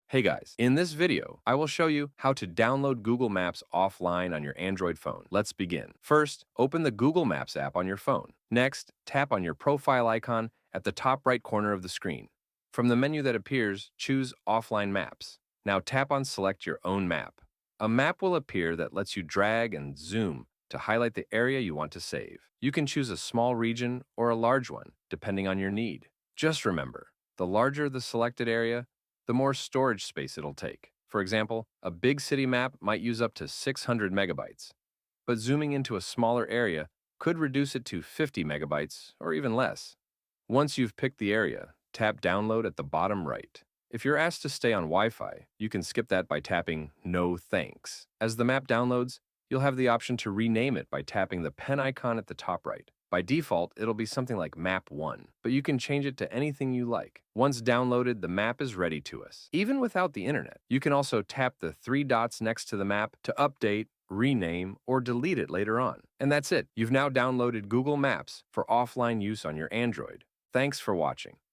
Hey guys, in this video, I will show you how to download Google Maps offline on your Android phone. Let's begin. First, open the Google Maps app on your phone. Next, tap on your profile icon at the top right corner of the screen. From the menu that appears, choose Offline Maps. Now tap on Select your own map. A map will appear that lets you drag and zoom to highlight the area you want to save. You can choose a small region or a large one, depending on your need. Just remember, the larger the selected area, the more storage space it'll take. For example, a big city map might use up to 600 megabytes, but zooming into a smaller area could reduce it to 50 megabytes or even less. Once you've picked the area, tap Download at the bottom right. If you're asked to stay on Wi-Fi, you can skip that by tapping No Thanks. As the map downloads, you'll have the option to rename it by tapping the pen icon at the top right. By default, it'll be something like Map 1, but you can change it to anything you like. Once downloaded, the map is ready to us, even without the internet. You can also tap the three dots next to the map to update, rename, or delete it later on. And that's it. You've now downloaded Google Maps for offline use on your Android. Thanks for watching.